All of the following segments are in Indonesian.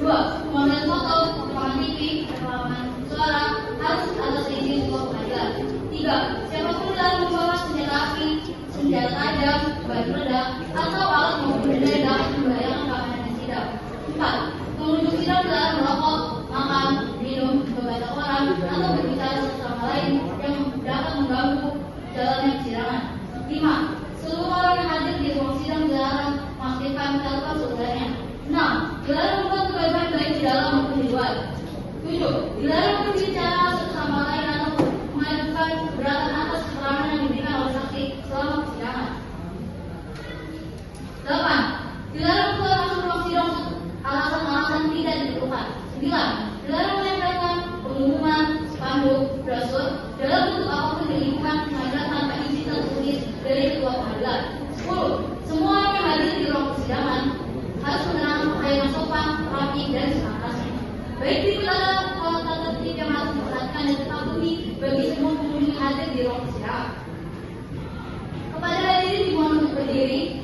2. Pengambilan foto, rekaman TV, rekaman suara harus atas izin ketua pengadilan. 3. Siapapun dalam membawa senjata api, senjata tajam, batu peledak, atau alat maupun benda yang dapat membahayakan keamanan di sidang. 4. Pengunjung sidang dilarang merokok, makan, minum, membaca koran, atau berbicara satu sama lain yang dapat mengganggu jalannya persidangan. 5. Seluruh orang yang hadir di ruang sidang dilarang mengaktifkan telepon saudaranya. 6. Dilarang membuat kegaduhan baik di dalam maupun di luar. 7. Dilarang berbicara satu sama lain atau mengajukan keberatan atas keterangan yang diberikan oleh saksi selama persidangan. 8. Dilarang keluar masuk ruang sidang alasan-alasan tidak diperlukan. 9. Dilarang menempelkan pengumuman, spanduk, brosur dalam bentuk apapun di lingkungan pengadilan tanpa izin tertulis dari ketua pengadilan. 10. Semua orang yang hadir di ruang persidangan harus mengenakan pakaian yang sopan, rapi, dan sepantasnya. Baik di dalam tata tertib yang harus diperhatikan dan dipatuhi bagi semua pengunjung yang hadir di ruang persidangan. Kepada hadirin dimohon untuk berdiri.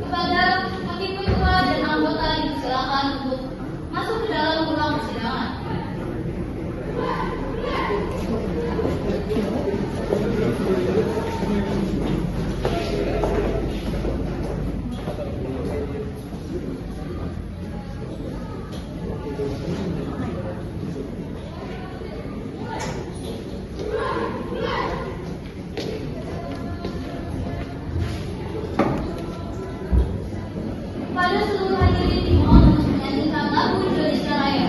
Kepada hakim ketua dan anggota dipersilakan untuk masuk ke dalam ruang persidangan. Pada seluruh hadirin dimohon untuk menyanyikan lagu Indonesia Raya.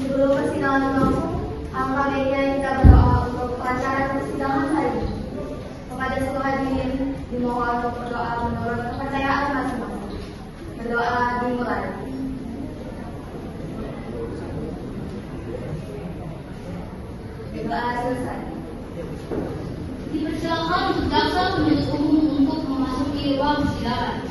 Sebelum persidangan berlangsung, alangkah baiknya kita berdoa untuk kelancaran persidangan hari ini. Kepada seluruh hadirin dimohon untuk berdoa menurut kepercayaan masing-masing. Berdoa dimulai. Doa selesai. Dipersilakan untuk jaksa penuntut umum untuk memasuki ruang persidangan.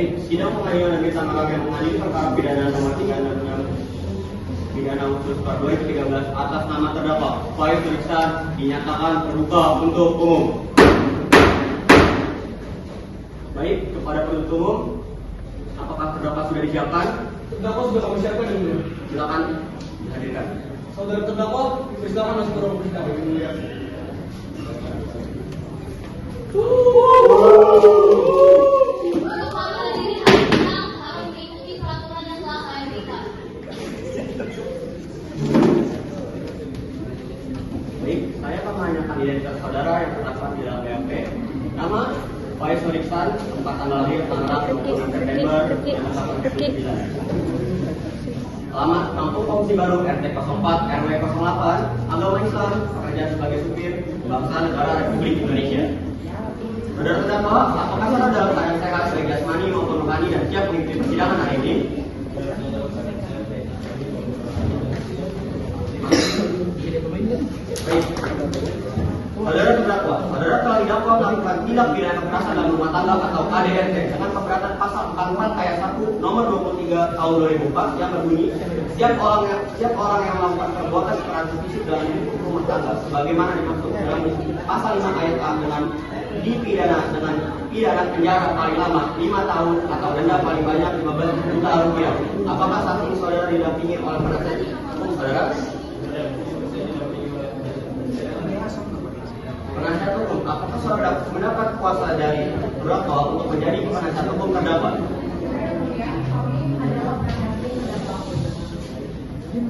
Baik, sidang pengadilan negeri Tangerang yang mengadili perkara pidana nomor 36 pidana khusus per 2013 atas nama terdakwa Faiz Ihsan dinyatakan terbuka untuk umum. Baik, kepada penuntut umum, apakah terdakwa sudah disiapkan? Terdakwa sudah kami siapkan yang mulia. Silakan dihadirkan. Saudara terdakwa, persilakan masuk ke ruang persidangan yang mulia. Untuk para hadirin sidang harus mengikuti peraturan yang telah saya berikan. Baik, saya akan menanyakan identitas saudara yang terdapat di dalam BAP. Nama Faiz Ihsan, tempat tanggal lahir Tangerang 26 September 1999. Alamat Kampung Kongsi Baru RT 04 RW 08, agama Islam, pekerjaan sebagai supir, bangsa negara Republik Indonesia. Saudara terdakwa, apakah saudara dalam keadaan sehat baik jasmani maupun rohani dan siap mengikuti persidangan hari ini? Baik. Saudara terdakwa, saudara telah didakwa melakukan tindak pidana kekerasan dalam rumah tangga atau KDRT dengan pemberatan pasal 44 ayat 1 nomor 23 tahun 2004 yang berbunyi setiap orang yang melakukan perbuatan kekerasan fisik dalam lingkup rumah tangga sebagaimana dimaksud dalam pasal 5 ayat A dengan dipidana dengan pidana penjara paling lama 5 tahun atau denda paling banyak 15 juta rupiah. Apakah saat ini saudara didampingi oleh penasihat hukum saudara? Penasihat hukum, apakah saudara mendapat kuasa dari terdakwa untuk menjadi penasihat hukum terdakwa?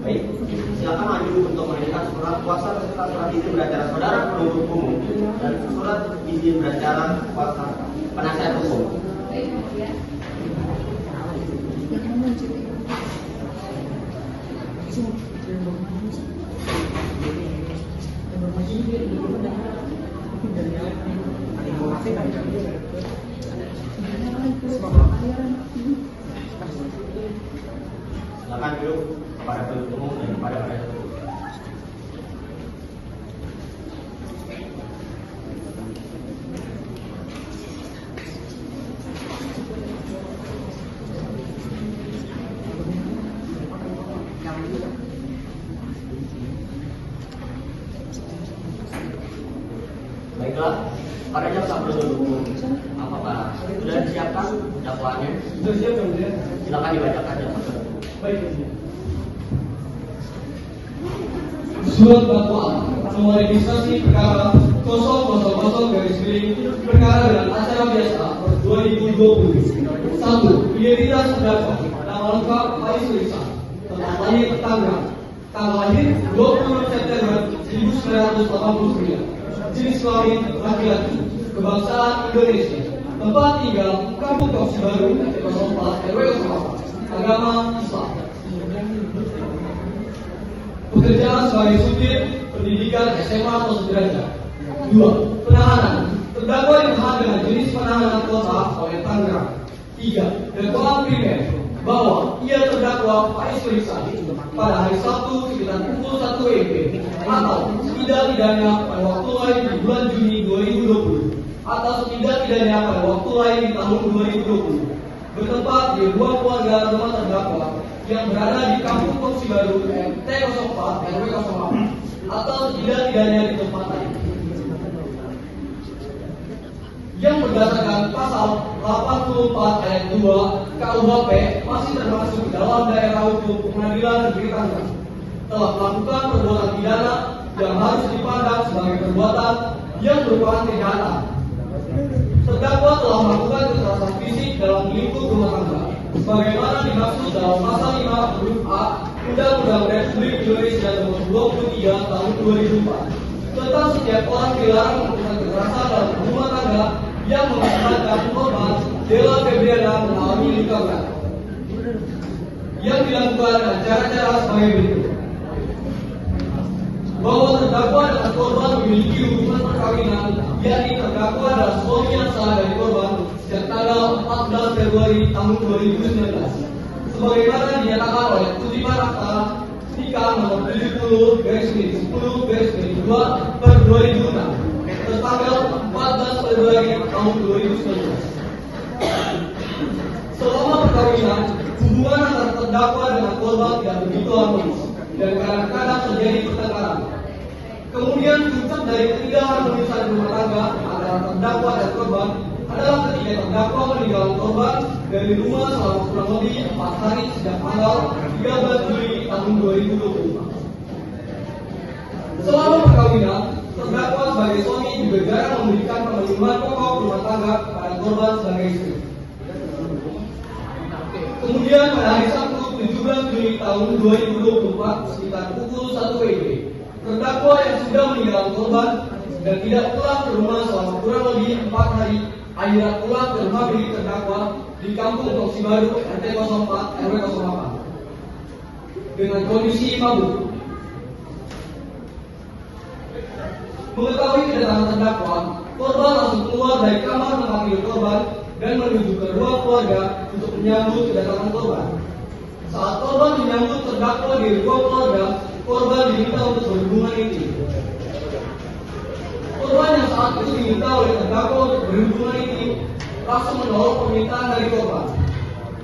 Baik, silakan maju untuk menanyakan surat kuasa beserta surat izin beracara saudara penuntut umum dan surat izin beracara kuasa penasihat hukum. Silakan duduk kepada penuntut umum dan kepada penasihat hukum. Baiklah, pada jaksa penuntut umum, apakah sudah disiapkan dakwaannya? Sudah siap yang mulia? Silakan dibacakan jaksa penuntut umum. Baik. Surat dakwaan nomor registrasi perkara 000 garis miring perkara dengan acara biasa 2020. 1. Identitas terdakwa. Nama lengkap Faiz Ihsan. Tempat lahir Tangerang. Tanggal lahir 20 September 1989. Jenis kelamin laki-laki. Kebangsaan Indonesia. Tempat tinggal Kampung Kongsi Baru RT 04 RW 08. Agama Islam. Pekerjaan sebagai supir, pendidikan SMA atau sederajat. 2. Penahanan. Terdakwa ditahan dengan jenis penahanan kota oleh Tangerang. 3. Dakwaan primer bahwa ia terdakwa Faiz Ihsan pada hari Sabtu sekitar pukul 1 WIB atau setidak-tidaknya pada waktu lain di bulan Juni 2020 atau setidak-tidaknya pada waktu lain di tahun 2020 bertempat di ruang keluarga rumah terdakwa yang berada di Kampung Kongsi Baru RT 04 RW 08 atau setidak-tidaknya di tempat lain yang berdasarkan pasal 84 ayat 2 KUHP masih termasuk dalam daerah hukum Pengadilan Negeri Tangerang telah melakukan perbuatan pidana yang harus dipandang sebagai perbuatan yang merupakan kejahatan. Terdakwa telah melakukan kekerasan fisik dalam lingkup rumah tangga sebagaimana dimaksud dalam pasal 5 huruf A Undang-Undang Republik Indonesia Nomor 23 Tahun 2004 tentang setiap orang dilarang melakukan kekerasan dalam rumah tangga yang mengakibatkan korban Della Febriana mengalami luka berat yang dilakukan dengan cara-cara sebagai berikut. Bahwa terdakwa dan korban memiliki hubungan perkawinan, yakni terdakwa adalah suami yang sah dari korban sejak tanggal 14 Februari tahun 2019 sebagaimana dinyatakan oleh Putusan Akta Nikah nomor 70/10/2 per 2006 tertanggal 14 Februari tahun 2019. perkawinan, hubungan antara terdakwa dengan korban tidak begitu harmonis dan kadang-kadang terjadi pertengkaran. Kemudian puncak dari ketidakharmonisan rumah tangga antara terdakwa dan korban adalah ketika terdakwa meninggalkan korban dari rumah selama kurang lebih 4 hari sejak tanggal 13 Juli tahun 2024. Selama perkawinan, terdakwa sebagai suami juga jarang memberikan pemenuhan pokok rumah tangga kepada korban sebagai istri. Kemudian pada hari Sabtu 17 Juli tahun 2024 sekitar pukul 1 WIB, terdakwa yang sudah meninggalkan korban dan tidak pulang ke rumah selama kurang lebih 4 hari akhirnya pulang ke rumah milik terdakwa di Kampung Toksi Baru RT 04 RW 08 dengan kondisi mabuk. Mengetahui kedatangan terdakwa, korban langsung keluar dari kamar tempat tidur korban dan menuju ke ruang keluarga untuk menyambut kedatangan korban. Saat korban menyambut terdakwa di ruang keluarga, korban diminta untuk berhubungan intim. Korban yang saat itu diminta oleh terdakwa untuk berhubungan intim langsung menolak permintaan dari korban.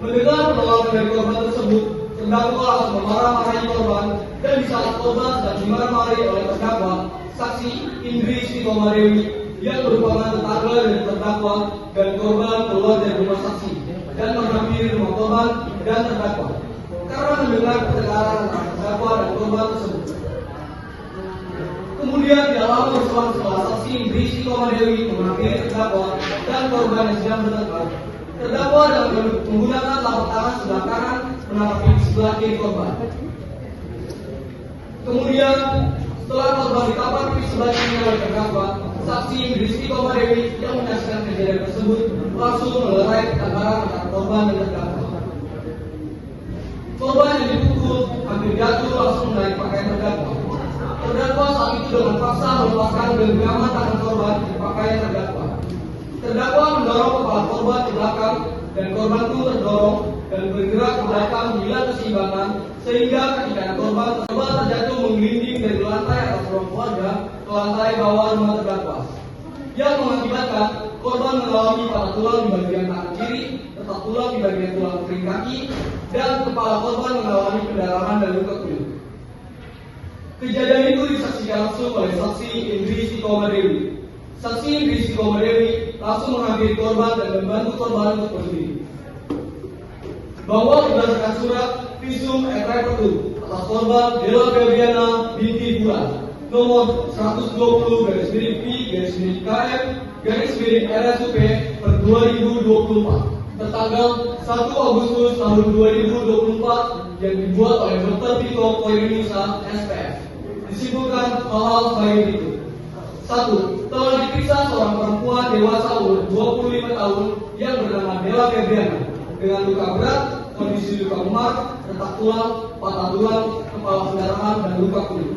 Mendengar penolakan dari korban tersebut, terdakwa langsung memarah-marahi korban dan di saat korban sedang dimarah-marahi oleh terdakwa, saksi Indri Sitomadewi yang merupakan tetangga dari terdakwa dan korban keluar dari rumah saksi dan menghampiri rumah korban dan terdakwa karena mendengar pertengkaran antara terdakwa dan korban tersebut. Kemudian tidak lama berselang setelah saksi Indri Sitomadewi menghampiri terdakwa dan korban yang sedang bertengkar, terdakwa dengan menggunakan telapak tangan sebelah kanan menangkap di sebelah kiri korban. Kemudian setelah korban ditampar di sebelah kiri oleh terdakwa, saksi Indri Sitomadewi yang menyaksikan kejadian tersebut langsung melerai pertengkaran antara korban dan terdakwa. Korban yang dipukul hampir jatuh langsung menarik pakaian terdakwa. Terdakwa saat itu dengan paksa melepaskan genggaman tangan korban di pakaian terdakwa. Terdakwa mendorong kepala korban ke belakang dan korban pun terdorong dan bergerak ke belakang hilang keseimbangan sehingga ketika korban terjatuh menggelinding dari lantai atas ruang keluarga ke lantai bawah rumah terdakwa yang mengakibatkan korban mengalami patah tulang di bagian tangan kiri, retak tulang di bagian tulang kering kaki, dan kepala korban mengalami pendarahan dan luka kulit. Kejadian itu disaksikan langsung oleh saksi Indri Sitomadewi. Saksi Indri Sitomadewi langsung menghampiri korban dan membantu korban untuk berdiri. Bahwa berdasarkan surat visum et repertum atas korban Della Febriana binti Bulan nomor 120/P/KM/RSUP per 2024 tertanggal 1 Agustus tahun 2024 yang dibuat oleh Dr. Tito Koirinusa SPF. Disimpulkan hal-hal sebagai berikut. 1. Telah diperiksa seorang perempuan dewasa umur 25 tahun yang bernama Della Febriana dengan luka berat, kondisi luka memar, retak tulang, patah tulang, kepala pendarahan, dan luka kulit.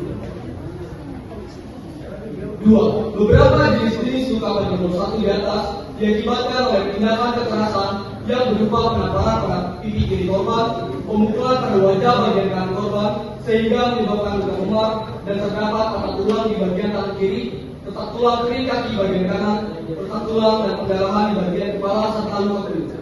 2. Beberapa jenis-jenis luka pada nomor 1 di atas diakibatkan oleh tindakan kekerasan yang berupa penamparan pada pipi kiri korban, pemukulan pada wajah bagian kanan korban sehingga menyebabkan luka memar dan terdapat patah tulang di bagian tangan kiri, retak tulang kering kaki bagian kanan, retak tulang dan pendarahan di bagian kepala serta luka kulit.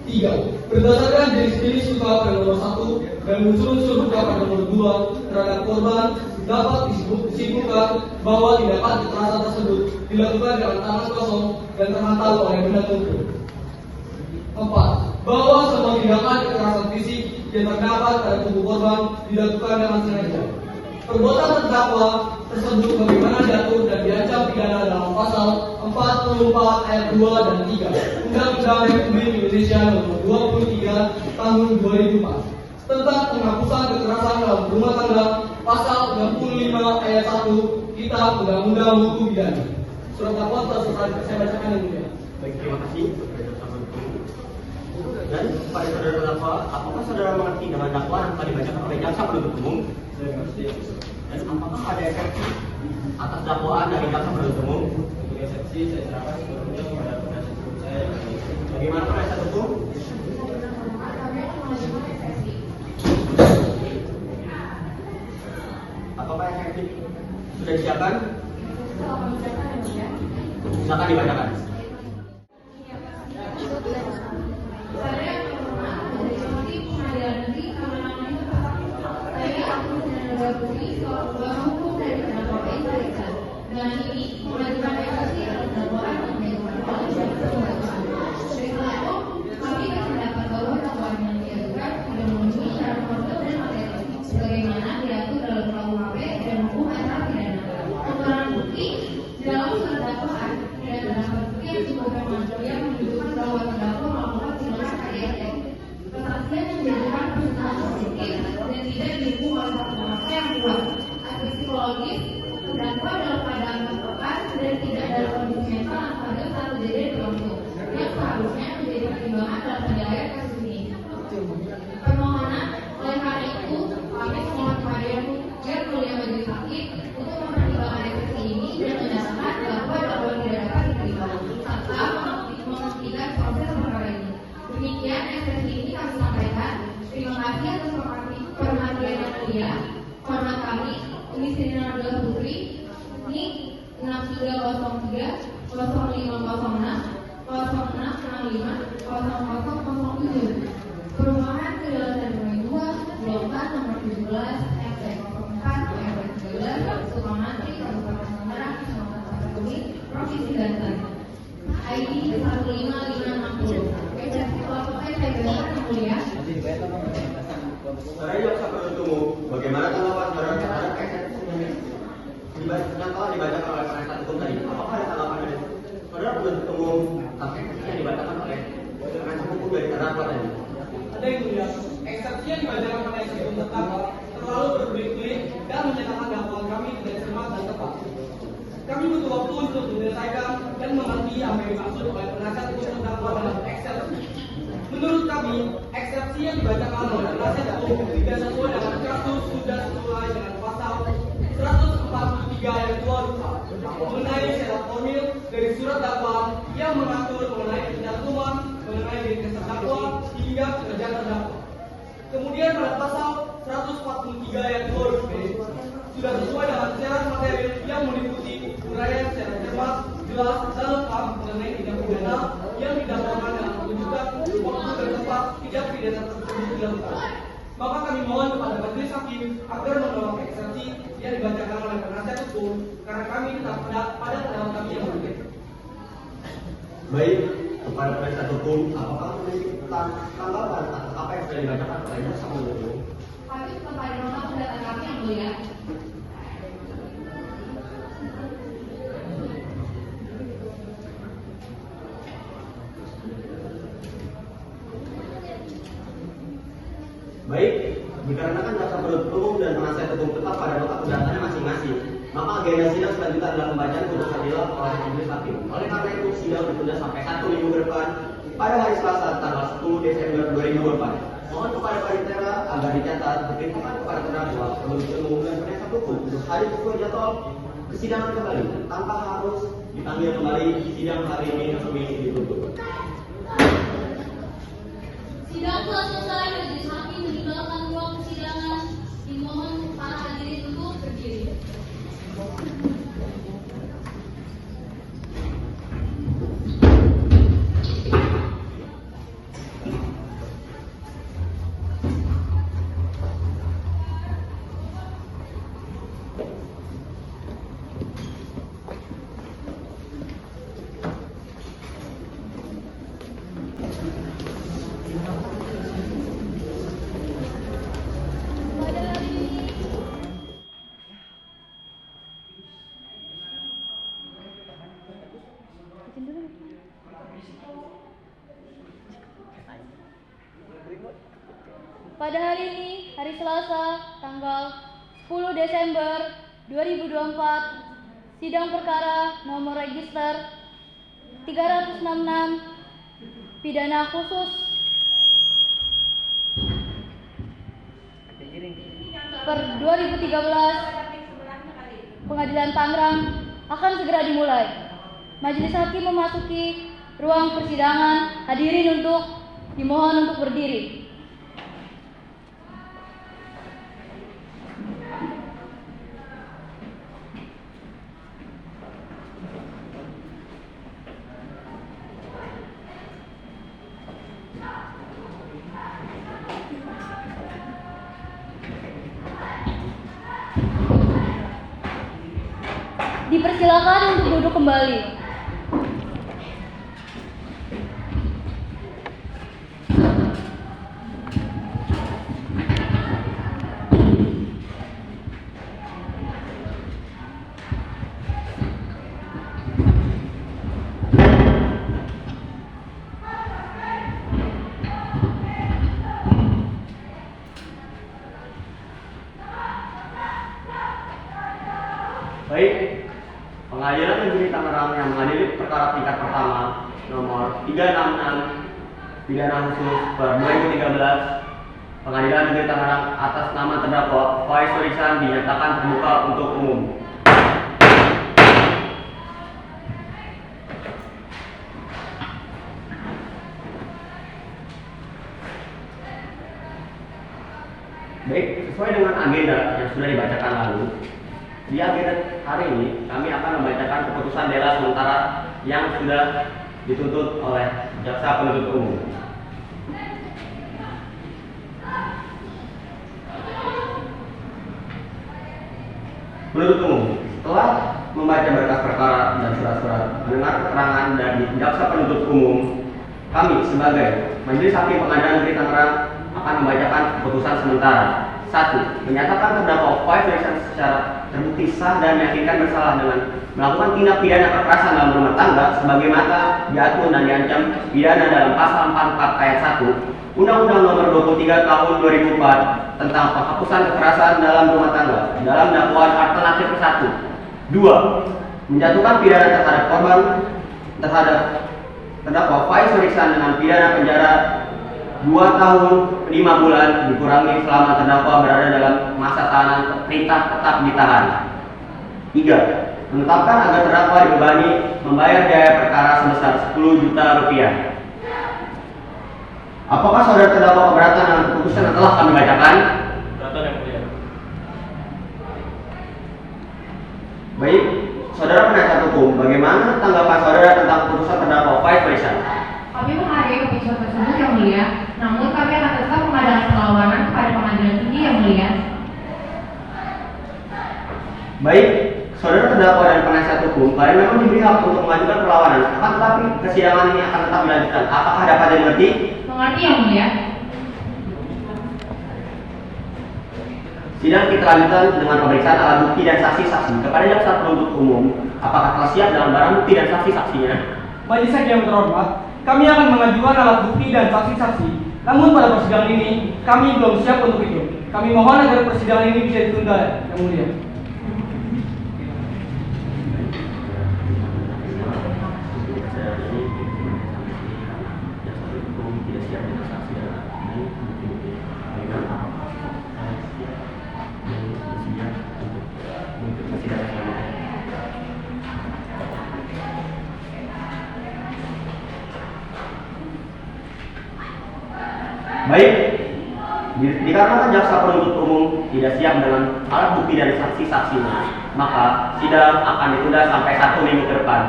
3. Berdasarkan jenis-jenis luka pada nomor 1 dan unsur-unsur luka pada nomor 2 terhadap korban dapat disimpulkan bahwa tindakan kekerasan tersebut dilakukan dengan tangan kosong dan terhantam oleh benda tumpul. 4. Bahwa semua tindakan kekerasan fisik yang terdapat pada tubuh korban dilakukan dengan sengaja. Perbuatan terdakwa tersebut bagaimana diatur dan diancam pidana dalam pasal 44 ayat 2 dan 3 Undang-Undang Republik Indonesia nomor 23 tahun 2004 tentang penghapusan kekerasan dalam rumah tangga, pasal 35 ayat 1 Kitab Undang-Undang Hukum Pidana. Surat dakwaan telah saya bacakan yang mulia. Baik, terima kasih. Dan pada saudara terdakwa, apakah saudara mengerti dengan dakwaan yang telah dibacakan oleh jaksa penuntut umum? Saya mengerti. Dan apakah ada eksepsi atas dakwaan dari jaksa penuntut umum? Untuk eksepsi saya serahkan sepenuhnya kepada penasihat hukum saya. Bagaimana penasihat hukum? Apakah eksepsi sudah disiapkan? Silakan dibacakan. Saya Dengan ini, mengajukan eksepsi atas dakwaan yang diajukan oleh pembahasan. Dari itu, kami berpendapat bahwa dakwaan yang diajukan tidak memenuhi syarat formal dan materi, sebagaimana diatur dalam KUHP dan hukum acara pidana. Ukuran bukti dalam surat dakwaan tidak terdapat bukti yang cukup yang menunjukkan bahwa terdakwa melakukan tindakan KDRT. Kesaksian yang diajukan bersifat sedikit dan tidak didukung oleh fakta yang kuat. Aspek psikologis, terdakwa dalam keadaan tertekan dan tidak dalam kondisi mental pada saat kejadian berlangsung, yang seharusnya menjadi pertimbangan dalam penilaian kasus ini. Permohonan oleh karena itu, kami memohon kepada yang mulia majelis hakim untuk mempertimbangkan eksepsi ini dan menyatakan bahwa dakwaan tidak dapat diterima, serta menghentikan proses perkara ini. Demikian eksepsi ini kami sampaikan. Terima kasih atas perhatian yang mulia. Hormat kami, Komisi Nabila Putri, NIK 6303 0506 0665 0007. Perumahan Kedaulatan Dunia 2, Blokan nomor 17, RT 04, RW 13, Sukamantri, Kabupaten Tangerang, Kecamatan Bumi, Provinsi Banten. ID 15560. Eksepsi pelaporan saya berikan yang mulia. Saudara jaksa penuntut umum, bagaimana tanggapan saudara terhadap eksepsi yang telah dibacakan oleh penasihat hukum tadi? Apakah ada tanggapan dari saudara penuntut umum tentang eksepsi yang dibacakan oleh penasihat hukum dari terdakwa tadi? Ada yang mulia, eksepsi yang dibacakan oleh hakim terdakwa terlalu berbelit-belit dan menyatakan dakwaan kami tidak cermat dan tepat. Kami butuh waktu untuk menyelesaikan dan mengerti apa yang dimaksud oleh penasihat hukum terdakwa dalam eksepsi. Menurut kami, eksepsi yang dibacakan oleh penasihat hukum tidak sesuai dengan kasus sudah sesuai dengan pasal 143 ayat 2 mengenai syarat formil dari surat dakwaan yang mengatur mengenai pencantuman mengenai diri terdakwa hingga pekerjaan terdakwa. Kemudian pada pasal 143 ayat 2 B sudah sesuai dengan syarat material yang meliputi uraian secara cermat, jelas dan lengkap mengenai tindak pidana yang didakwakan dengan menunjukkan waktu dan tempat tindak pidana tersebut dilakukan. Maka kami mohon kepada majelis hakim agar menolak eksepsi yang dibacakan oleh penasihat hukum karena kami tetap pada pendapat kami yang berbeda. Baik, kepada penasihat hukum, apakah memiliki tanggapan atas apa yang sudah dibacakan oleh jaksa penuntut umum? Kami kepada nomor pendapat kami yang mulia. Baik, dikarenakan jaksa penuntut umum dan penasihat hukum tetap pada nota pendapatnya masing-masing, maka agenda sidang selanjutnya adalah pembacaan putusan nilai oleh majelis hakim. Oleh karena itu, sidang ditunda sampai 1 minggu ke depan pada hari Selasa tanggal 10 Desember 2024. Mohon kepada panitia agar dicatat diperintahkan kepada terdakwa, penuntut umum dan penasihat hukum untuk hadir sesuai jadwal kesidangan kembali tanpa harus dipanggil kembali. Sidang hari ini resmi ditutup. Sidang telah selesai. Majelis hakim meninggalkan ruang persidangan. Dimohon para hadirin untuk berdiri. Pada hari ini, hari Selasa, tanggal 10 Desember 2024, sidang perkara nomor register 366 pidana khusus per 2013 Pengadilan Tangerang akan segera dimulai. Majelis hakim memasuki ruang persidangan. Hadirin dimohon untuk berdiri. Dipersilakan kembali. Baik, pengadilan negeri Tangerang yang mengadili perkara tingkat pertama nomor 366 pidana khusus per 2013, pengadilan negeri Tangerang atas nama terdakwa Faisal Ihsan dinyatakan terbuka untuk umum. Baik, sesuai dengan agenda yang sudah dibacakan lalu, di agenda hari ini kami akan membacakan keputusan bela sementara yang sudah dituntut oleh jaksa penuntut umum. Penuntut umum setelah membaca berkas perkara dan surat-surat, mendengar keterangan dari jaksa penuntut umum, kami sebagai Majelis Hakim Pengadilan Negeri Tangerang akan membacakan keputusan sementara. 1. Menyatakan terdakwa Faisal Ihsan secara terbukti sah dan meyakinkan bersalah dengan melakukan tindak pidana kekerasan dalam rumah tangga sebagaimana diatur dan diancam pidana dalam pasal 44 ayat 1 Undang-Undang Nomor 23 Tahun 2004 tentang penghapusan kekerasan dalam rumah tangga dalam dakwaan alternatif 1. 2. Menjatuhkan pidana terhadap korban terhadap terdakwa Faisal Ihsan dengan pidana penjara 2 tahun 5 bulan dikurangi selama terdakwa berada dalam masa tahanan perintah tetap ditahan. 3. Menetapkan agar terdakwa dibebani membayar biaya perkara sebesar 10 juta rupiah. Apakah saudara terdakwa keberatan dengan keputusan yang telah kami bacakan? Keberatan yang mulia. Baik, saudara penasihat hukum, bagaimana tanggapan saudara tentang keputusan terdakwa Faisal Ihsan? Kami menghargai keputusan tersebut yang mulia, namun kami akan tetap mengadakan perlawanan kepada pengadilan tinggi yang mulia. Baik, saudara terdakwa dan penasihat hukum, kalian memang diberi hak untuk mengajukan perlawanan, akan tetapi persidangan ini akan tetap dilanjutkan. Apakah dapat dimengerti? Mengerti yang mulia? Sidang kita lanjutkan dengan pemeriksaan alat bukti dan saksi-saksi kepada jaksa penuntut umum. Apakah telah siap dalam barang bukti dan saksi-saksinya? Majelis Hakim yang terhormat, kami akan mengajukan alat bukti dan saksi-saksi. Namun pada persidangan ini, kami belum siap untuk itu. Kami mohon agar persidangan ini bisa ditunda, yang mulia. Baik, dikarenakan jaksa penuntut umum tidak siap dengan alat bukti dan saksi-saksinya, maka sidang akan ditunda sampai 1 minggu ke depan.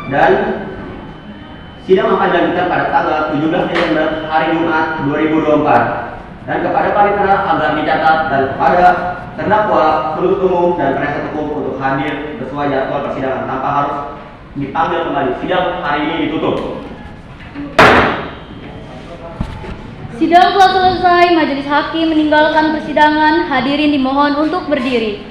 Dan sidang akan dilanjutkan pada tanggal 17 Desember hari Jumat 2024. Dan kepada panitera agar dicatat dan kepada terdakwa penuntut umum dan penasihat hukum untuk hadir sesuai jadwal persidangan tanpa harus dipanggil kembali. Sidang hari ini ditutup. Sidang telah selesai, majelis hakim meninggalkan persidangan, hadirin dimohon untuk berdiri.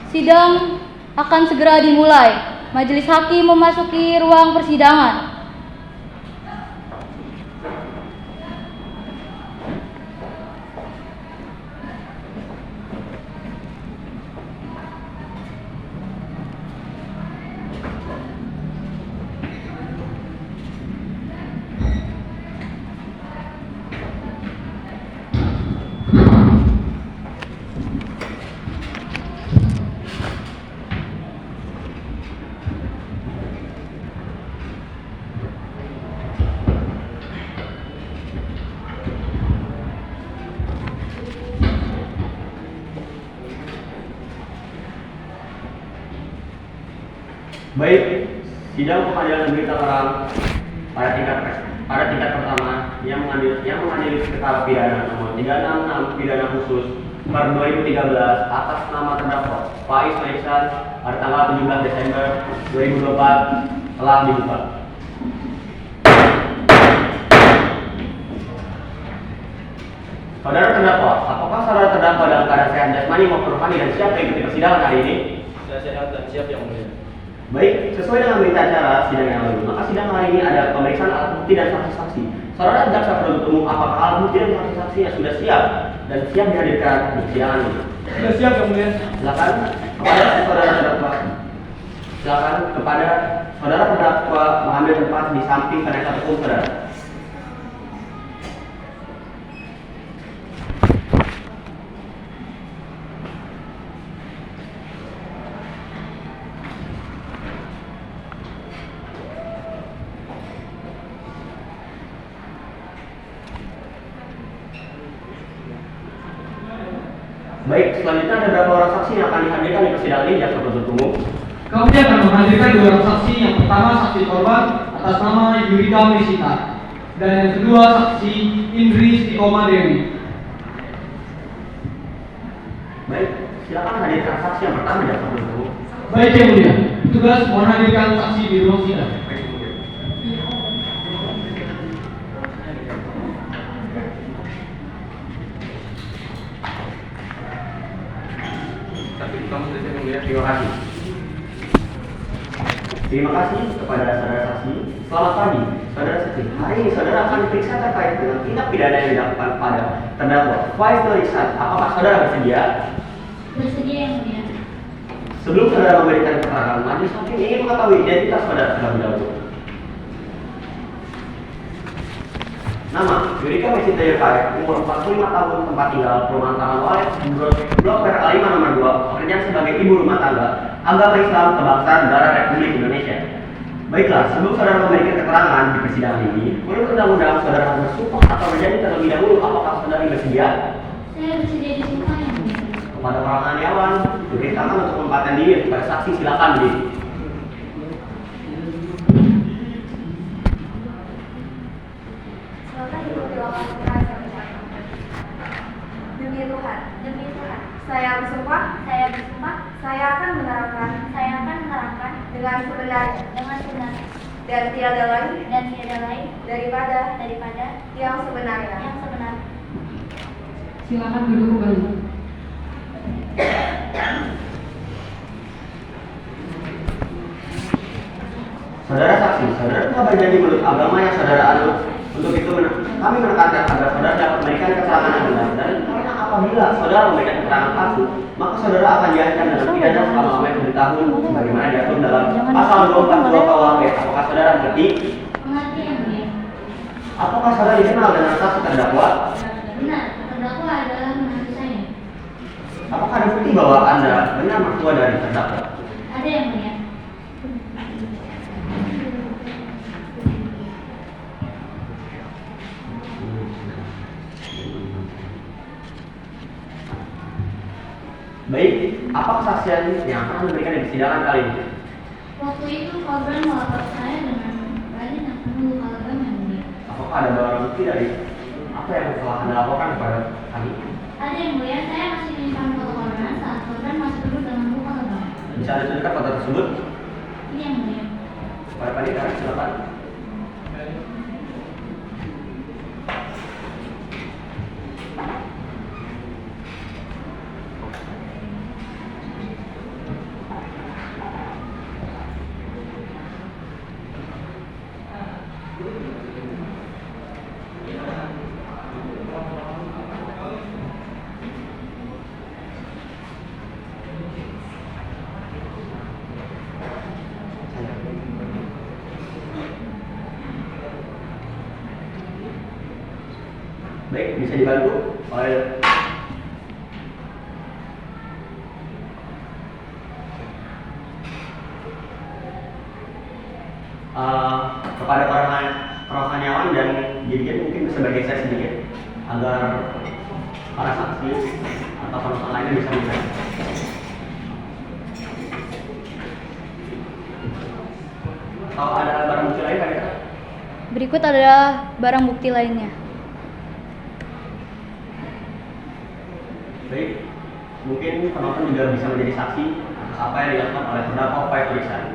Sidang akan segera dimulai. Majelis hakim memasuki ruang persidangan. Baik, sidang pengadilan negeri Tangerang pada tingkat pertama yang mengadili perkara pidana nomor 366 pidana khusus per 2013 atas nama terdakwa Faiz Nur Ihsan pada tanggal 17 Desember 2024 telah dibuka. Saudara terdakwa, apakah saudara terdakwa dalam keadaan sehat jasmani maupun rohani dan siap mengikuti persidangan hari ini? Saya sehat dan siap yang mulia. Baik, sesuai dengan berita acara sidang yang lalu, maka sidang hari ini ada pemeriksaan alat bukti dan saksi-saksi. Saudara jaksa penuntut umum, apakah alat bukti dan saksi-saksinya sudah siap dan siap dihadirkan di persidangan ini? Sudah siap yang mulia. Silakan kepada saudara terdakwa. Silakan kepada saudara terdakwa mengambil tempat di samping penasihat hukum saudara. Baik, selanjutnya ada beberapa orang saksi yang akan dihadirkan di persidangan ini jaksa penuntut umum. Kami akan menghadirkan 2 orang saksi. Yang pertama saksi korban atas nama Yurika Mesita dan yang kedua saksi Indri Istiqomah Dewi. Baik, silakan hadirkan saksi yang pertama jaksa penuntut umum. Baik yang mulia, tugas mohon hadirkan saksi di ruang sidang. Terima kasih. Terima kasih kepada saudara saksi. Selamat pagi, saudara saksi. Hari ini saudara akan diperiksa terkait dengan tindak pidana yang dilakukan pada terdakwa Faiz Nur Ihsan. Apakah saudara bersedia? Bersedia yang mulia. Sebelum saudara memberikan keterangan, majelis hakim ingin mengetahui identitas saudara terlebih dahulu. Nama, Yurika Mesita Yurkaek, umur 45 tahun, tempat tinggal, perumahan Taman Walet, Blok PRK 5 nomor 2, pekerjaan sebagai ibu rumah tangga, agama Islam, kebangsaan negara Republik Indonesia. Baiklah, sebelum saudara memberikan keterangan di persidangan ini, menurut undang-undang saudara harus bersumpah atau berjanji terlebih dahulu. Apakah saudara bersedia? Saya bersedia disumpah yang mulia. Kepada para karyawan, diperintahkan untuk menempatkan diri. Kepada saksi silakan berdiri. Saya bersumpah, saya akan menerangkan dengan sebenarnya dan tiada lain daripada yang sebenarnya. Silakan duduk kembali. Saudara saksi, saudara telah berjanji menurut agama yang saudara anut. Untuk itu kami menekankan agar saudara dapat memberikan keterangan yang benar. Dan karena apabila saudara memberikan keterangan palsu, maka saudara akan diancam dengan pidana selama 7 tahun, sebagaimana diatur dalam pasal 242 KUHP. Apakah saudara mengerti? Mengerti yang mulia. Apakah saudara dikenal dengan saksi terdakwa? Benar, terdakwa adalah menantu saya. Apakah ada bukti bahwa Anda benar mertua dari terdakwa? Ada yang mulia. Baik, apa kesaksian yang akan diberikan di persidangan kali ini? Waktu itu korban melapor saya dengan dalil yang penuh alegam yang mulia. Apakah ada barang bukti dari apa yang telah Anda laporkan kepada kami? Ada yang mulia, saya masih menyimpan foto korban saat korban masih duduk dengan muka lebam. Bisa Anda tunjukkan foto tersebut? Ini yang mulia. Pada pagi kami silakan. Baik, bisa dibantu oleh kepada para rohaniawan dan dirjen mungkin bisa bergeser sedikit agar para saksi atau penonton lainnya bisa melihat. atau ada barang bukti lain Pak Dita? Berikut adalah barang bukti lainnya. Baik, mungkin penonton juga bisa menjadi saksi atas apa yang dilakukan oleh terdakwa upaya pemeriksaan.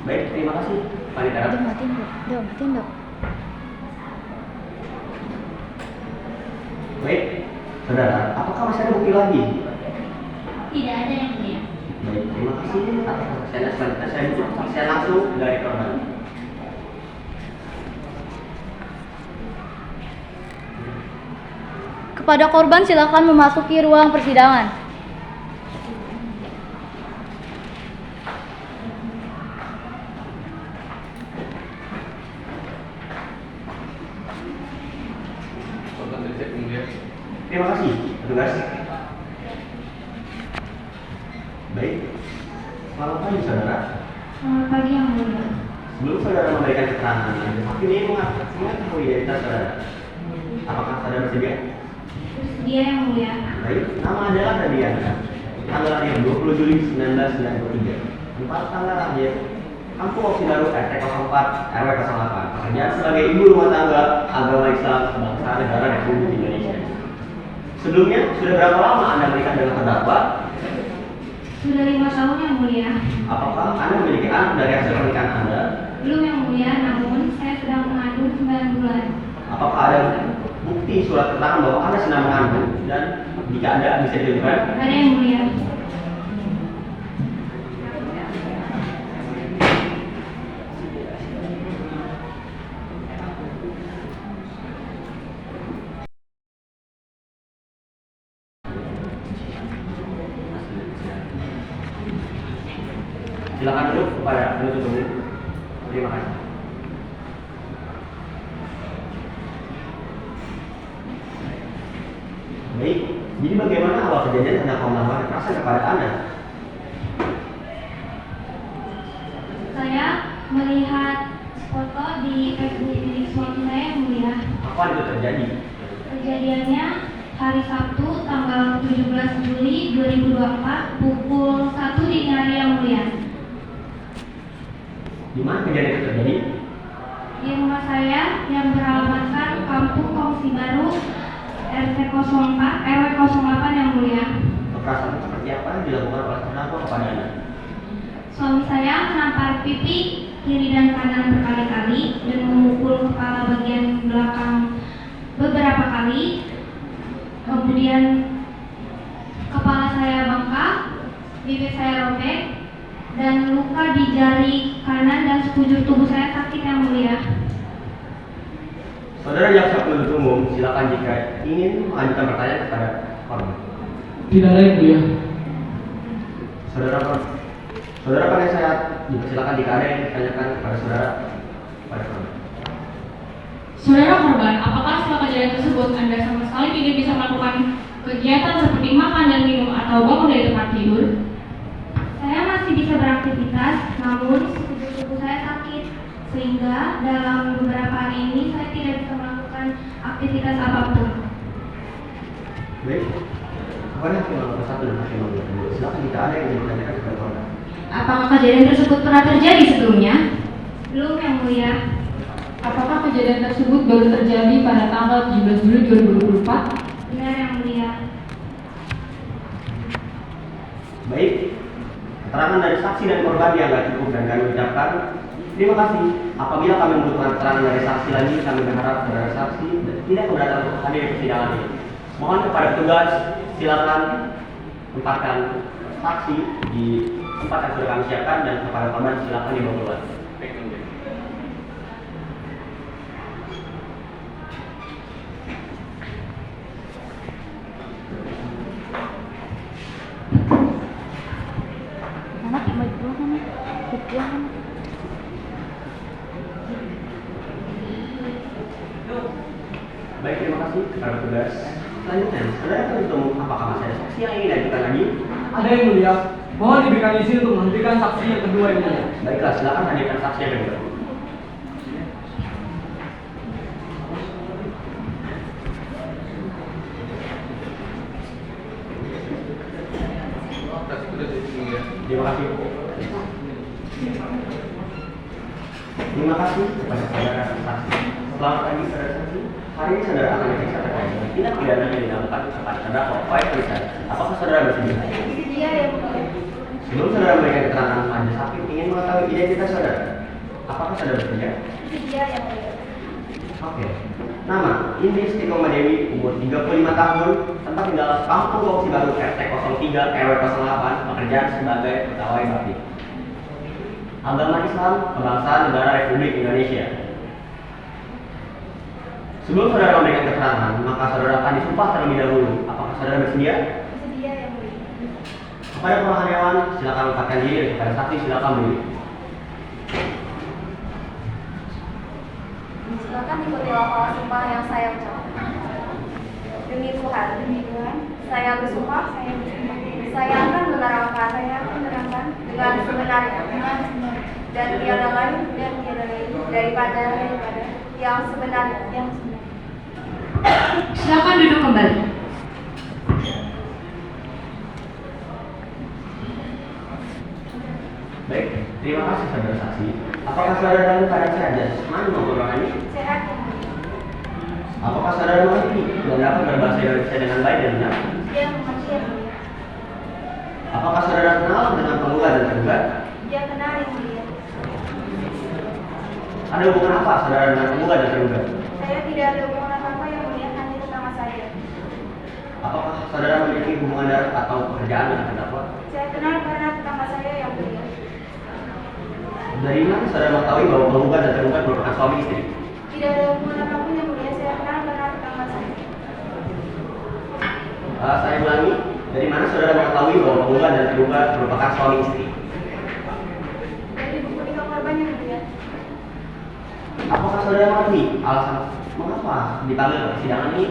Baik, terima kasih Pak Dita. Udah matiin dok. Baik, saudara, apakah masih ada bukti lagi? Tidak ada yang mulia. Baik, terima kasih atas kesaksiannya. Selanjutnya saya butuh kesaksian langsung dari korban. Kepada korban silakan memasuki ruang persidangan. Terima kasih, petugas. Baik, selamat pagi saudara. Selamat pagi yang mulia. Sebelum saudara memberikan keterangan, hakim ini mengetahui identitas saudara. Apakah saudara bersedia? Dia yang mulia. Baik, nama adalah Radiana. Tanggal lahir 20 Juli 1993. Tempat tanggal lahir Kampung Oksidaru RT 04 RW 08. Pekerjaan sebagai ibu rumah tangga, agama Islam, bangsa negara Republik Indonesia. Sebelumnya, sudah berapa lama Anda menikah dengan terdakwa? Sudah 5 tahun yang mulia. Apakah Anda memiliki anak dari hasil pernikahan Anda? Belum yang mulia, namun saya sedang mengandung 9 bulan. Apakah ada bukti surat keterangan bahwa Anda sedang mengandung? Dan jika ada, bisa ditunjukkan? Ada yang mulia. Silakan duduk kepada penuntut umum. Terima kasih. Baik, jadi bagaimana awal kejadian terdakwa melakukan kekerasan kepada Anda? Saya melihat foto di Facebook milik suami saya yang mulia. Apa itu terjadi? Kejadiannya hari Sabtu tanggal 17 Juli 2024 pukul 1 dini hari yang mulia. Di mana kejadian itu terjadi? Di rumah saya yang beralamatkan Kampung Kongsi Baru RT 04 RW 08 yang mulia. Kekerasan seperti apa yang dilakukan oleh terdakwa kepada Anda? Suami saya menampar pipi kiri dan kanan berkali-kali dan memukul kepala bagian belakang beberapa kali. Kemudian kepala saya bengkak, bibir saya robek, dan luka di jari kanan dan sekujur tubuh saya sakit yang mulia. Saudara jaksa penuntut umum, silakan jika ingin mengajukan pertanyaan kepada korban. Tidak ada yang mulia. Saudara pada saya silakan jika ada yang ditanyakan kepada saudara pada korban. Saudara korban, apakah setelah kejadian tersebut Anda sama sekali tidak bisa melakukan kegiatan seperti makan dan minum atau bangun dari tempat tidur? Saya masih bisa beraktivitas, namun sekujur tubuh saya sakit, sehingga dalam beberapa hari ini saya tidak bisa melakukan aktivitas apapun. Baik, kepada hakim nomor 1 dan hakim nomor 2, silakan jika ada yang ingin ditanyakan kepada korban. Apakah kejadian tersebut pernah terjadi sebelumnya? Belum yang mulia. Apakah kejadian tersebut baru terjadi pada tanggal 17 Juli 2024? Benar yang mulia. Baik, keterangan dari saksi dan korban dianggap cukup dan kami ucapkan terima kasih. Apabila kami membutuhkan keterangan dari saksi lagi, kami berharap saudara saksi tidak keberatan untuk hadir di persidangan ini. Mohon kepada petugas, silakan tempatkan saksi di tempat yang sudah kami siapkan dan kepada korban silakan dibawa keluar. Anak yang baju buang mana? Baik, terima kasih kepada petugas. Selanjutnya, saudara penuntut umum, apakah masih ada saksi yang ingin diajukan lagi? Ada yang mulia. Mohon diberikan izin untuk menghentikan saksi yang kedua yang mulia. Baiklah, silakan hadirkan saksi yang kedua. Terima kasih. Terima kasih kepada saudara saksi. Selamat pagi saudara saksi. Hari ini saudara akan diperiksa terkait dengan tindak pidana yang dilakukan kepada terdakwa Faiz Nurlisan. Apakah saudara bersedia? Bersedia yang mulia. Sebelum saudara memberikan keterangan, majelis hakim ingin mengetahui identitas saudara. Apakah saudara bersedia? Bersedia yang mulia. Oke. Nama Indi Istiqomah Dewi, umur 35 tahun, tempat tinggal Kampung Gongsi Baru, RT 03 RW 08, pekerjaan sebagai pegawai bakti. Agama Islam, kebangsaan negara Republik Indonesia. Sebelum saudara memberikan keterangan, maka saudara akan disumpah terlebih dahulu. Apakah saudara bersedia? Bersedia yang mulia. Kepada pemohon dewan, silakan mengatakan diri. Kepada saksi, silakan berdiri. Silakan ikuti lafal sumpah yang saya ucapkan. Demi Tuhan, saya bersumpah, saya akan menerangkan dengan sebenarnya dan tiada lain daripada yang sebenarnya. Silakan duduk kembali. Baik, terima kasih saudara saksi. Apakah saudara dalam keadaan sehat jasmani maupun rohani? Sehat yang mulia. Apakah saudara mengerti dan dapat berbahasa Indonesia dengan baik dan benar? Dia mengerti yang mulia. Apakah saudara kenal dengan penggugat dan tergugat? Dia kenal yang mulia. Ada hubungan apa saudara dengan penggugat dan tergugat? Saya tidak ada hubungan apa-apa yang mulia, hanya sesama saja. Apakah saudara memiliki hubungan darat atau pekerjaan dengan terdakwa? Saya kenal karena tetangga saya yang mulia. Dari mana saudara mengetahui bahwa penggugat dan tergugat merupakan suami istri? Tidak ada hubungan apapun yang mulia, saya kenal karena tetangga saya. Saya ulangi, dari mana saudara mengetahui bahwa penggugat dan tergugat merupakan suami istri? Dari buku nikah korban yang mulia. Apakah saudara mengerti alasan mengapa dipanggil ke persidangan ini?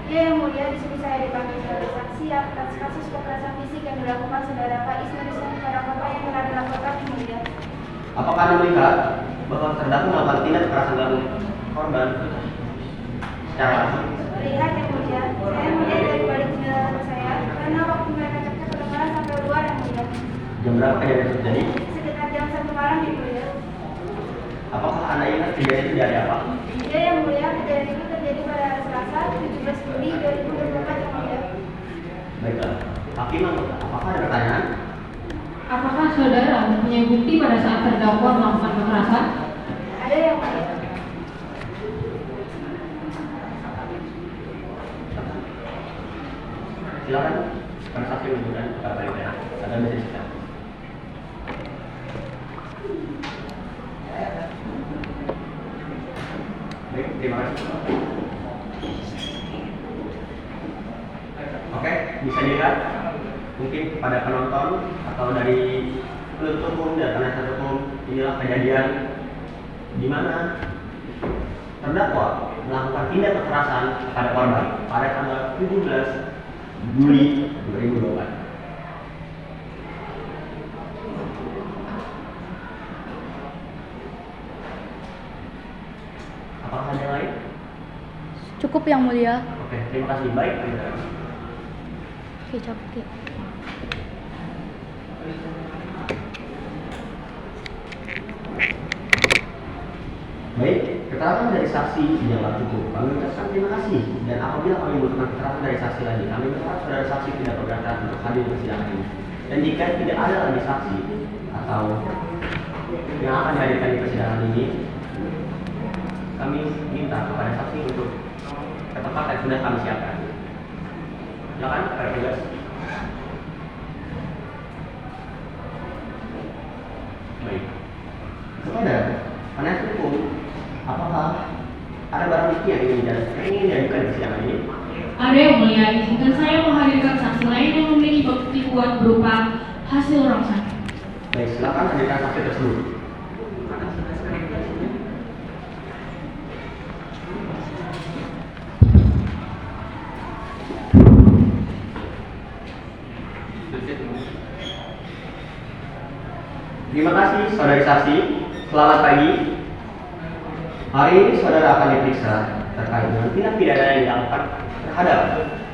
Dia yang mulia, di sini saya dipanggil sebagai saksi atas kasus kekerasan fisik yang dilakukan saudara Faiz Nurlisan kepada korban yang telah dilaporkan yang mulia. Apakah Anda melihat bahwa terdakwa melakukan tindak kekerasan dalam korban secara langsung? Melihat yang mulia, saya melihat dari balik jendela saya karena waktu mereka cekcok kedengaran sampai luar yang mulia. Jam berapa kejadian itu terjadi? Sekitar jam 1 malam yang mulia. Apakah Anda ingat kejadian itu dari apa? Dia yang mulia, kejadian itu terjadi pada hari Selasa 17 Juli 2024 yang mulia. Baiklah, hakim anggota, apakah ada pertanyaan? Apakah saudara mempunyai bukti pada saat terdakwa melakukan kekerasan? Ada yang mulia. Silakan, para saksi menunjukkan kepada panitia. Anda bisa disilakan. Baik, terima kasih. Oke, bisa dilihat mungkin kepada penonton atau dari penuntut umum dan penasihat hukum, inilah kejadian di mana terdakwa melakukan tindak kekerasan kepada korban pada tanggal 17 Juli 2024. Apakah ada yang lain? Cukup yang mulia. Oke, terima kasih. Baik, Oke, capek. baik, keterangan dari saksi dianggap cukup. Kami mengucapkan terima kasih dan apabila kami membutuhkan keterangan dari saksi lagi, kami berharap saudara saksi tidak keberatan untuk hadir di persidangan ini. Dan jika tidak ada lagi saksi atau yang akan dihadirkan di persidangan ini, kami minta kepada saksi untuk ke tempat yang sudah kami siapkan. Silakan, Pak Tugas. Baik. Kepada penasihat hukum, apakah ada barang bukti yang ingin diajukan di persidangan ini? Ada yang mulia, izinkan saya menghadirkan saksi lain yang memiliki bukti kuat berupa hasil rongsan. Baik, silakan hadirkan saksi tersebut. Terima kasih saudari saksi. Selamat pagi. Hari ini saudara akan diperiksa terkait dengan tindak pidana yang dilakukan terhadap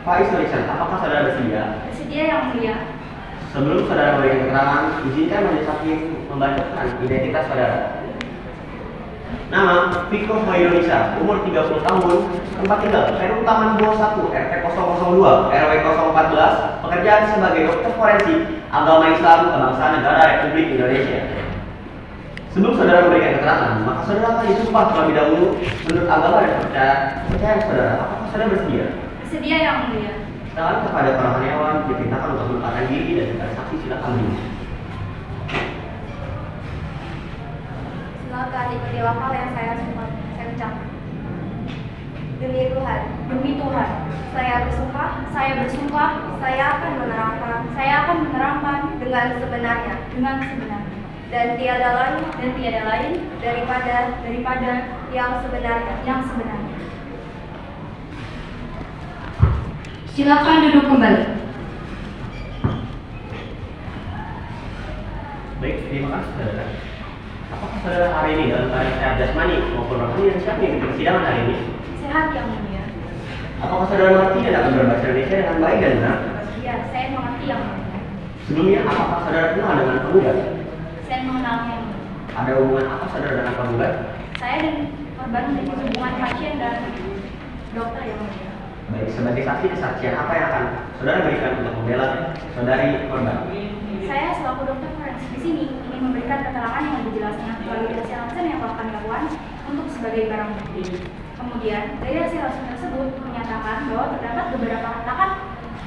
Faiz Nurlisan. Apakah saudara bersedia? Bersedia yang mulia. Sebelum saudara memberikan keterangan, izinkan majelis hakim membacakan identitas saudara. Nama Viko Indonesia, umur 30 tahun, tempat tinggal RU Taman Buah 1, RT 002, RW 014, pekerjaan sebagai dokter forensik, agama Islam, kebangsaan negara Republik Indonesia. Sebelum saudara memberikan keterangan, maka saudara akan disumpah terlebih dahulu menurut agama dan kepercayaan saudara. Apakah saudara bersedia? Bersedia Yang Mulia. Silakan kepada para karyawan diperintahkan untuk menempatkan diri dan kepada saksi silakan diri. Silakan ikuti lafal yang saya ucapkan. Demi Tuhan, saya bersumpah, saya akan menerangkan dengan sebenarnya, dan tiada lain daripada yang sebenarnya. Silakan duduk kembali. Baik, terima kasih saudara. Apakah saudara hari ini dalam keadaan sehat jasmani maupun rohani dan siap mengikuti persidangan hari ini? Sehat Yang Mulia. Apakah saudara mengerti dan akan berbahasa Indonesia dengan baik dan benar? Ya, saya mengerti Yang Mulia. Sebelumnya, apakah saudara kenal dengan penggugat? Saya mengenalnya Yang Mulia. Ada hubungan apa saudara dengan penggugat? Saya dan korban memiliki hubungan pasien dan dokter Yang Mulia. Baik, sebagai saksi kesaksian apa yang akan saudara berikan untuk membela saudari korban? Saya selaku dokter forensik di sini ingin memberikan keterangan yang lebih jelas dengan kualifikasi ronsen yang telah kami lakukan untuk sebagai barang bukti. Kemudian, dari hasil ronsen tersebut menyatakan bahwa terdapat beberapa hentakan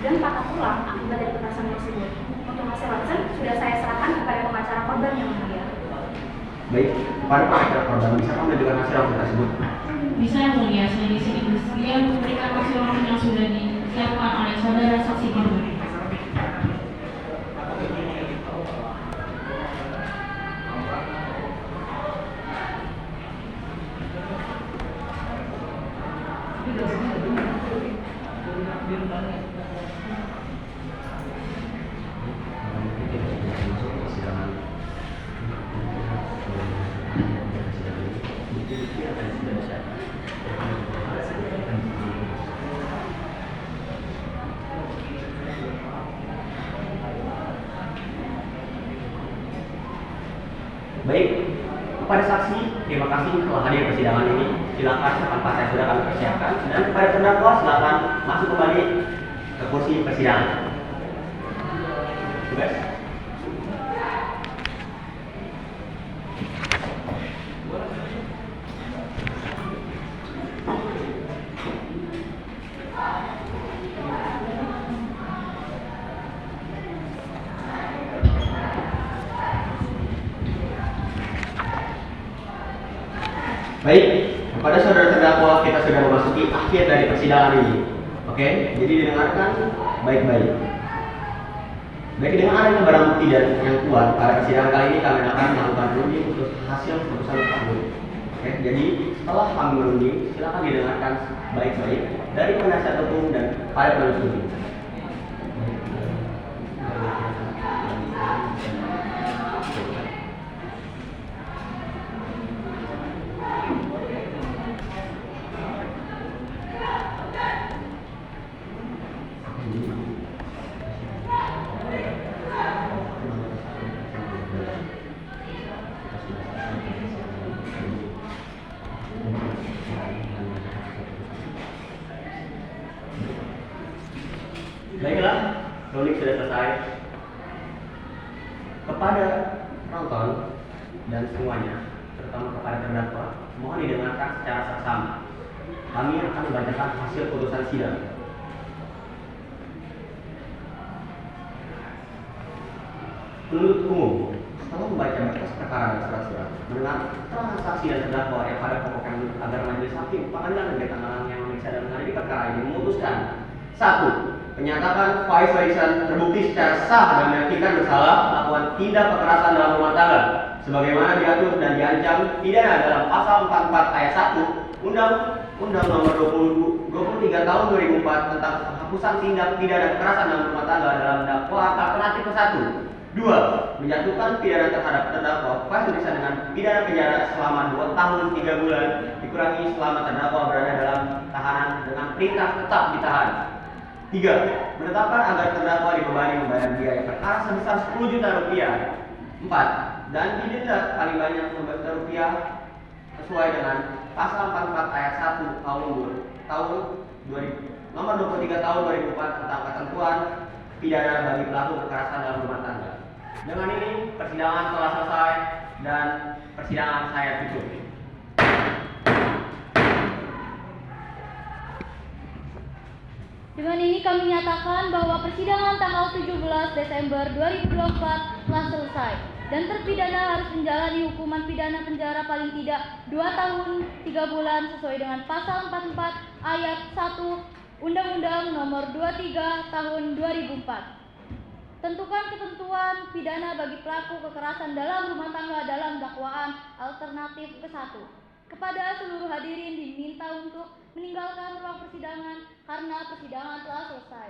dan patah tulang akibat dari kekerasan tersebut. Untuk hasil ronsen sudah saya serahkan kepada pengacara korban Yang Mulia. Baik, kepada pengacara korban bisa kamu menunjukkan hasil ronsen tersebut? Bisa Yang Mulia, saya di sini bersedia memberikan hasil ronsen yang sudah disiapkan oleh saudara saksi korban. Baik, kepada saksi, terima kasih telah hadir persidangan ini. Silakan tempat yang sudah kami persiapkan, dan kepada terdakwa silakan masuk kembali ke kursi persidangan. Tugas. Baik, kepada saudara terdakwa kita sudah memasuki akhir dari persidangan ini. Oke, jadi didengarkan baik-baik. Baik, dengan adanya barang bukti dan yang kuat pada persidangan kali ini kami akan melakukan runding untuk hasil putusan tersebut. Oke, jadi setelah kami merunding, silakan didengarkan baik-baik dari penasihat hukum dan pada penuntut umum. Baiklah, runding sudah selesai. Kepada penonton dan semuanya, terutama kepada terdakwa, mohon didengarkan secara seksama. Kami akan membacakan hasil putusan sidang. Penuntut umum setelah membaca berkas perkara dan surat-surat, mendengar keterangan saksi dan terdakwa yang pada pokoknya agar majelis hakim pengadilan negeri Tangerang yang memeriksa dan mengadili perkara ini memutuskan: 1. Menyatakan Faiz Faizan terbukti secara sah dan meyakinkan bersalah melakukan tindak kekerasan dalam rumah tangga sebagaimana diatur dan diancam pidana dalam pasal 44 ayat 1 Undang-Undang Nomor 23 Tahun 2004 tentang penghapusan tindak pidana kekerasan dalam rumah tangga dalam dakwaan alternatif ke-1. 2. Menjatuhkan pidana terhadap terdakwa Faiz Faizan dengan pidana penjara selama 2 tahun 3 bulan dikurangi selama terdakwa berada dalam tahanan dengan perintah tetap ditahan. 3. Menetapkan agar terdakwa dibebani membayar biaya perkara sebesar 10 juta rupiah. 4. Dan didenda paling banyak 15 juta rupiah sesuai dengan pasal 44 ayat 1 nomor 23 tahun 2004 tentang ketentuan pidana bagi pelaku kekerasan dalam rumah tangga. Dengan ini persidangan telah selesai dan persidangan saya tutup. Dengan ini kami nyatakan bahwa persidangan tanggal 17 Desember 2024 telah selesai dan terpidana harus menjalani hukuman pidana penjara paling tidak 2 tahun 3 bulan sesuai dengan pasal 44 ayat 1 Undang-Undang Nomor 23 Tahun 2004. Tentukan ketentuan pidana bagi pelaku kekerasan dalam rumah tangga dalam dakwaan alternatif ke-1. Kepada seluruh hadirin diminta untuk meninggalkan ruang persidangan karena persidangan telah selesai.